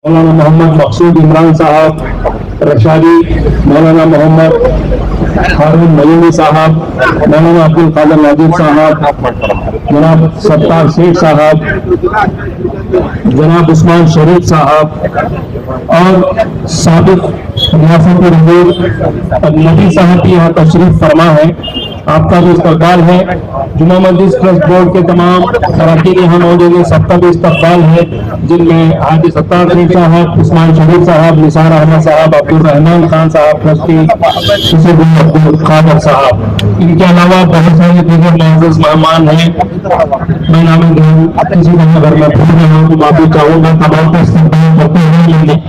مولانا محمد مقصود عمران صاحب رشادی، مولانا محمد ہارون میونی صاحب، مولانا عبد القادر نادر صاحب، جناب ستار شیخ صاحب، جناب عثمان شریف صاحب اور سابق ریاست الامور نبی صاحب کی یہاں تشریف فرما ہے۔ آپ کا بھی استقبال ہے۔ جمعہ مسجد ٹرسٹ بورڈ کے تمام اراکین یہاں موجود ہیں، سب کا بھی استقبال ہے، جن میں حاجی ستار شیخ صاحب، عثمان شریف صاحب، نثار احمد صاحب، عبد الرحمان خان صاحب ٹرسٹی، عبد القادر صاحب، ان کے علاوہ بہت سارے دیگر معزز مہمان ہیں۔ میں نام کسی طرح اگر میں بھول رہا ہوں تو معافی چاہوں گا، تمام کا استقبال کرتے ہوئے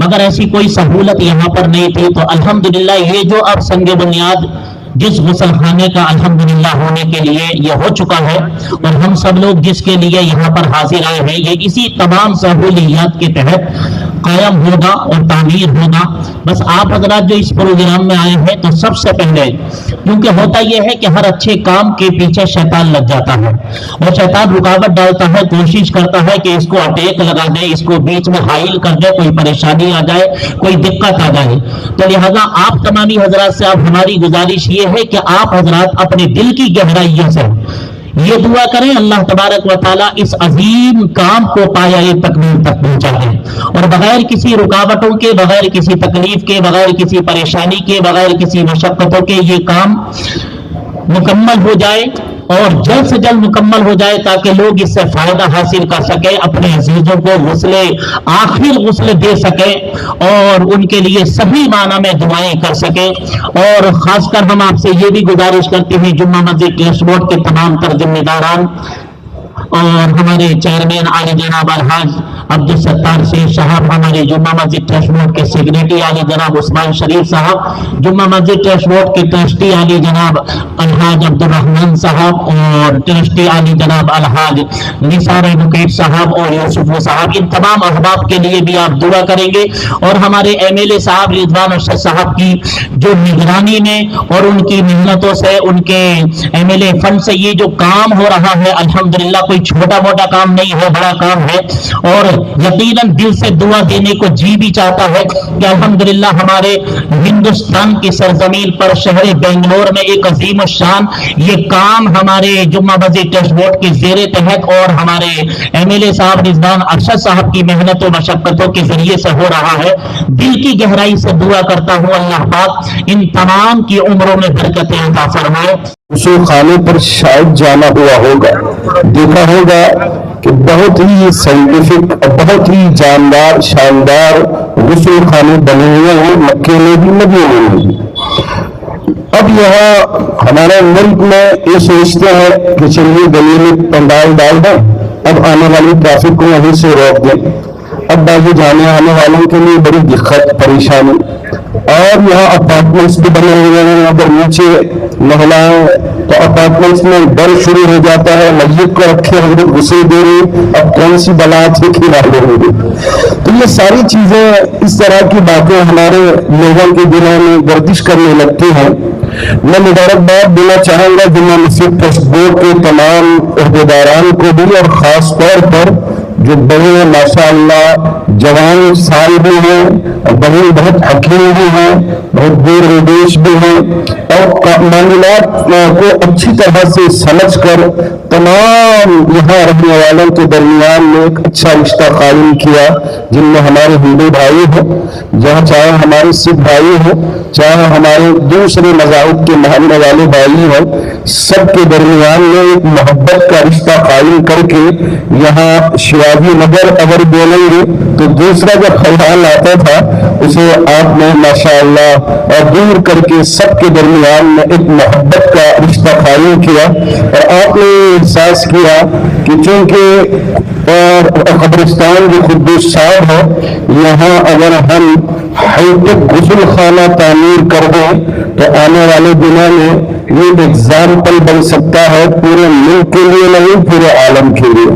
مگر ایسی کوئی سہولت یہاں پر نہیں تھی، تو الحمدللہ یہ جو اب سنگ بنیاد جس غسل خانے کا الحمدللہ ہونے کے لیے یہ ہو چکا ہے، اور ہم سب لوگ جس کے لیے یہاں پر حاضر آئے ہیں، یہ اسی تمام سہولیات کے تحت قائم ہوگا اور تعمیر ہوگا۔ بس آپ حضرات جو اس پروگرام میں آئے ہیں تو سب سے پہلے، کیونکہ ہوتا یہ ہے کہ ہر اچھے کام کے پیچھے شیطان لگ جاتا ہے اور شیطان رکاوٹ ڈالتا ہے، کوشش کرتا ہے کہ اس کو اٹیک لگا دے، اس کو بیچ میں حائل کر دے، کوئی پریشانی آ جائے، کوئی دقت آ جائے۔ تو لہذا آپ تمامی حضرات سے اب ہماری گزارش یہ ہے کہ آپ حضرات اپنے دل کی گہرائیوں سے یہ دعا کریں، اللہ تبارک و تعالیٰ اس عظیم کام کو پایۂ تکمیل تک پہنچا دے، اور بغیر کسی رکاوٹوں کے، بغیر کسی تکلیف کے، بغیر کسی پریشانی کے، بغیر کسی مشقتوں کے یہ کام مکمل ہو جائے، اور جلد سے جلد مکمل ہو جائے، تاکہ لوگ اس سے فائدہ حاصل کر سکیں، اپنے عزیزوں کو آخر غسل دے سکیں، اور ان کے لیے صحیح معنی میں دعائیں کر سکیں۔ اور خاص کر ہم آپ سے یہ بھی گزارش کرتے ہیں، جمعہ مسجد ٹرسٹ بورڈ کے تمام تر ذمہ داران اور ہمارے چیئرمین عالی جناب الحاج عبد الستار شیخ صاحب، ہمارے جمعہ مسجد ٹرسٹ بورڈ کے سیکریٹری عالی جناب عثمان شریف صاحب، جمعہ مسجد ٹرسٹ بورڈ کے ٹرسٹی عالی جناب الحاج عبد الرحمان صاحب، اور ٹرسٹی عالی جناب الحاج نثار نقیب صاحب اور یوسف صاحب، ان تمام احباب کے لیے بھی آپ دعا کریں گے۔ اور ہمارے ایم ایل اے صاحب رضوان ارشد صاحب کی جو نگرانی میں اور ان کی محنتوں سے، ان کے ایم ایل اے فنڈ سے یہ جو کام ہو رہا ہے، الحمدللہ کوئی چھوٹا موٹا کام نہیں ہے، بڑا کام ہے، اور یقیناً دل سے دعا دینے کو جی بھی چاہتا ہے کہ الحمدللہ ہمارے ہندوستان کی سرزمین پر شہر بنگلور میں ایک عظیم الشان یہ کام ہمارے جمعہ مسجد ٹرسٹ بورڈ کے زیر تحت اور ہمارے ایم ایل اے صاحب رضوان ارشد صاحب کی محنت و مشقتوں کے ذریعے سے ہو رہا ہے۔ دل کی گہرائی سے دعا کرتا ہوں اللہ پاک ان تمام کی عمروں میں برکتیں عطا فرمائے۔ غسل خانے پر شاید جانا ہوا ہوگا، دیکھا ہوگا کہ بہت ہی سائنٹیفک اور بہت ہی جاندار شاندار غسل خانے بنے ہوئے ہیں، مکے میں بھی مدینے میں بھی۔ اب یہاں ہمارے ملک میں یہ سوچتے ہیں کہ چلیے گلی میں پنڈال ڈال دیں، اب آنے والی ٹریفک کو وہیں سے روک دیں، اب باقی جانے آنے والوں کے لیے بڑی دقت پریشانی۔ اور یہاں اپارٹمنٹس بھی بنے ہوئے ہیں، اگر نیچے محلائیں تو اپارٹمنٹس میں ڈر شروع ہو جاتا ہے، مسجد کو رکھے حضرت غسل دے رہی، اب کون سی بلا تھی کھلا دے رہی۔ تو یہ ساری چیزیں، اس طرح کی باتیں ہمارے لوگوں کے دلوں میں گردش کرنے لگتی ہیں۔ میں مبارکباد دینا چاہوں گا جمعہ مسجد ٹرسٹ بورڈ کے تمام عہدیداران کو بھی، اور خاص طور پر جو بڑے ماشاءاللہ جوان سال بھی ہیں، بڑے بہت حکیم بھی ہیں، بہت دور ودیش بھی ہیں، اور معاملات کو اچھی طرح سے سمجھ کر تمام یہاں رہنے والوں کے درمیان میں ایک اچھا رشتہ قائم کیا، جن میں ہمارے ہندو بھائی ہوں، جہاں چاہے ہمارے سکھ بھائی ہوں، چاہے ہمارے دوسرے مذاہب کے ماننے والے بھائی ہوں، سب کے درمیان میں ایک محبت کا رشتہ قائم کر کے یہاں شیواجی نگر اگر بولیں گے تو دوسرا جو خیال آتا تھا اسے آپ نے ماشاءاللہ اور دور کر کے سب کے درمیان میں ایک محبت کا رشتہ قائم کیا، اور آپ نے احساس کیا کہ چونکہ قبرستان جو قدوس صاحب ہے، یہاں اگر ہم ہائی ٹیک غسل خانہ تعمیر کر دیں تو آنے والے دنوں میں یہ ایگزامپل بن سکتا ہے پورے ملک کے لیے نہیں، پورے عالم کے لیے۔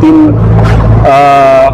3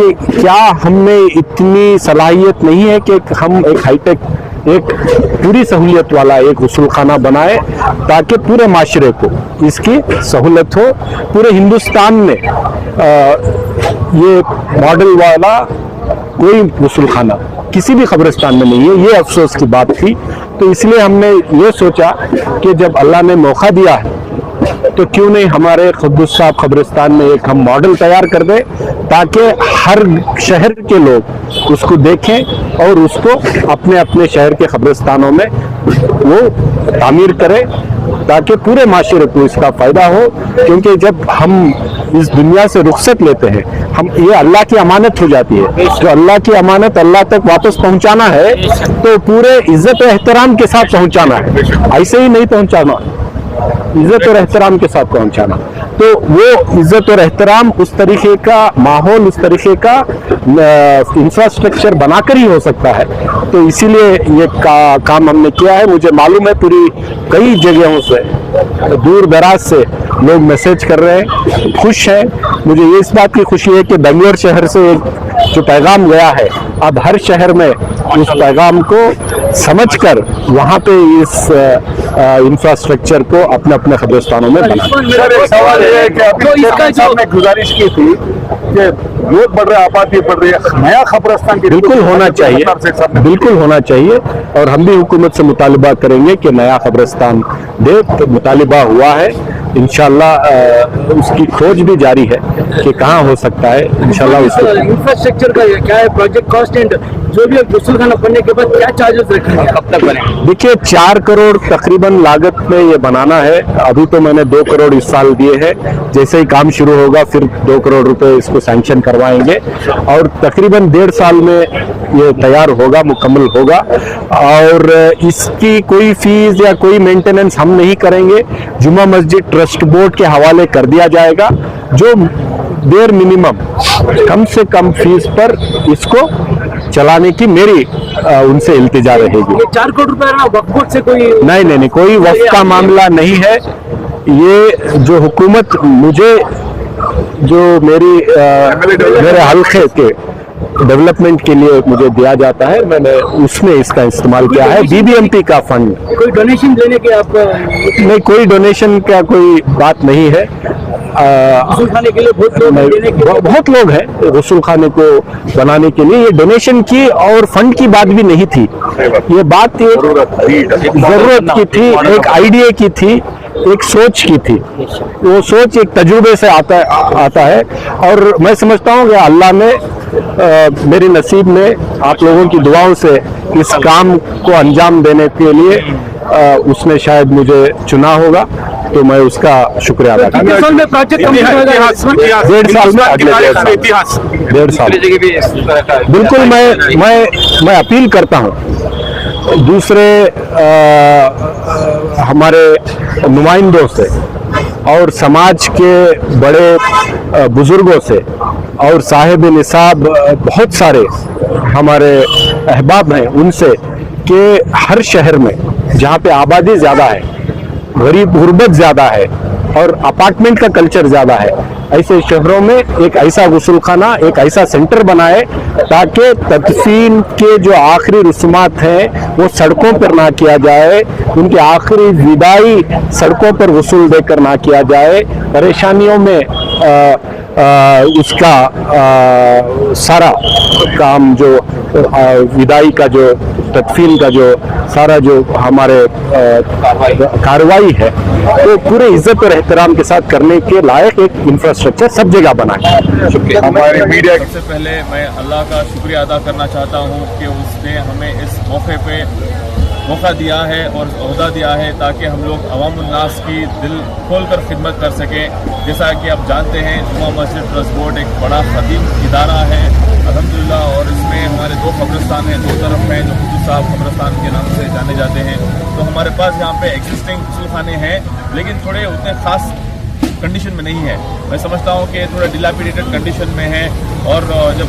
کہ کیا ہم میں اتنی صلاحیت نہیں ہے کہ ہم ایک ہائی ٹیک ایک پوری سہولیت والا ایک غسل خانہ بنائے تاکہ پورے معاشرے کو اس کی سہولت ہو. پورے ہندوستان میں یہ ماڈل والا کوئی غسل خانہ کسی بھی قبرستان میں نہیں ہے. یہ افسوس کی بات تھی. تو اس لیے ہم نے یہ سوچا کہ جب اللہ نے موقع دیا ہے تو کیوں نہیں ہمارے قدس صاحب قبرستان میں ایک ہم ماڈل تیار کر دیں تاکہ ہر شہر کے لوگ اس کو دیکھیں اور اس کو اپنے اپنے شہر کے قبرستانوں میں وہ تعمیر کریں تاکہ پورے معاشرے کو اس کا فائدہ ہو. کیونکہ جب ہم اس دنیا سے رخصت لیتے ہیں ہم یہ اللہ کی امانت ہو جاتی ہے. جو اللہ کی امانت اللہ تک واپس پہنچانا ہے تو پورے عزت و احترام کے ساتھ پہنچانا ہے. ایسے ہی نہیں پہنچانا, عزت اور احترام کے ساتھ پہنچانا. تو وہ عزت اور احترام اس طریقے کا ماحول اس طریقے کا انفراسٹرکچر بنا کر ہی ہو سکتا ہے. تو اسی لیے یہ کام ہم نے کیا ہے. مجھے معلوم ہے پوری کئی جگہوں سے دور دراز سے لوگ میسج کر رہے ہیں, خوش ہیں. مجھے یہ اس بات کی خوشی ہے کہ بنگلور شہر سے ایک جو پیغام گیا ہے اب ہر شہر میں اس پیغام کو سمجھ کر وہاں پہ اس انفراسٹرکچر کو اپنے اپنے قبرستانوں میں بنا. سر ایک سوال یہ ہے کہ ابھی چیئرمین صاحب نے گزارش کی تھی کہ لوگ بڑھ رہے ہیں, آبادی بڑھ رہی ہے, نیا قبرستان بالکل ہونا چاہیے, بالکل ہونا چاہیے. اور ہم بھی حکومت سے مطالبہ کریں گے کہ نیا قبرستان دے. تو مطالبہ ہوا ہے, انشاءاللہ اس کی کھوج بھی جاری ہے کہ کہاں ہو سکتا ہے. انشاءاللہ اس انفراسٹرکچر کا کیا ہے پروجیکٹ کاسٹ اینڈ جو بھی غسل خانہ بننے کے بعد کیا چارجز رکھیں گے, کب تک بنے؟ دیکھیے 4 کروڑ تقریباً لاگت میں یہ بنانا ہے. ابھی تو میں نے 2 کروڑ اس سال دیے ہیں. جیسے ہی کام شروع ہوگا پھر 2 کروڑ روپے اس کو سینکشن کروائیں گے اور تقریباً 1.5 سال میں یہ تیار ہوگا, مکمل ہوگا. اور اس کی کوئی فیس یا کوئی مینٹیننس ہم نہیں کریں گے. جمعہ مسجد ٹرسٹ بورڈ کے حوالے کر دیا جائے گا جو دیر منیمم کم سے کم فیس پر اس کو چلانے کی میری ان سے التجا رہے گی. 4 کروڑ روپے وقف بورڈ سے کوئی نہیں, کوئی وقف کا معاملہ نہیں ہے. یہ جو حکومت مجھے جو میرے حلقے کے ڈیولپمنٹ کے لیے مجھے دیا جاتا ہے میں نے اس میں اس کا استعمال کیا ہے. BBMP کا فنڈ. کوئی ڈونیشن دینے کے آپ نہیں, کوئی ڈونیشن کا کوئی بات نہیں ہے. غسل خانے کے لیے بہت لوگ ہیں غسل خانے کو بنانے کے لیے. یہ ڈونیشن کی اور فنڈ کی بات بھی نہیں تھی. یہ بات ضرورت کی تھی, ایک آئیڈیا کی تھی, ایک سوچ کی تھی. وہ سوچ ایک تجربے سے آتا ہے. اور میں سمجھتا ہوں کہ اللہ نے میری نصیب میں آپ لوگوں کی دعاؤں سے اس کام کو انجام دینے کے لیے اس نے شاید مجھے چنا ہوگا. تو میں اس کا شکریہ ادا کرتا ہوں. 1.5 سال میں اگلے 1.5 سال بالکل. میں اپیل کرتا ہوں دوسرے ہمارے نمائندوں سے اور سماج کے بڑے بزرگوں سے اور صاحب نصاب بہت سارے ہمارے احباب ہیں ان سے کہ ہر شہر میں جہاں پہ آبادی زیادہ ہے, غربت زیادہ ہے اور اپارٹمنٹ کا کلچر زیادہ ہے, ایسے شہروں میں ایک ایسا غسل خانہ, ایک ایسا سینٹر بنائے تاکہ تدفین کے جو آخری رسومات ہیں وہ سڑکوں پر نہ کیا جائے, ان کے آخری وداعی سڑکوں پر غسل دے کر نہ کیا جائے. پریشانیوں میں اس کا سارا کام جو وداعی کا جو تدفین کا جو سارا جو ہمارے کارروائی ہے وہ پورے عزت اور احترام کے ساتھ کرنے کے لائق ایک انفراسٹرکچر سب جگہ بنائے. شکریہ. ہماری میڈیا سب سے پہلے میں اللہ کا شکریہ ادا کرنا چاہتا ہوں کہ اس نے ہمیں اس موقع پہ موقع دیا ہے اور عہدہ دیا ہے تاکہ ہم لوگ عوام الناس کی دل کھول کر خدمت کر سکیں. جیسا کہ آپ جانتے ہیں جمعہ مسجد ٹرسٹ بورڈ ایک بڑا قدیم ادارہ ہے الحمدللہ, اور اس میں ہمارے 2 قبرستان ہیں, 2 طرف ہیں جو قدس صاحب قبرستان کے نام سے جانے جاتے ہیں. تو ہمارے پاس یہاں پہ ایگزسٹنگ غسل خانے ہیں لیکن تھوڑے اتنے خاص کنڈیشن میں نہیں ہے. میں سمجھتا ہوں کہ تھوڑا ڈیلاپیڈیٹڈ کنڈیشن میں ہے اور جب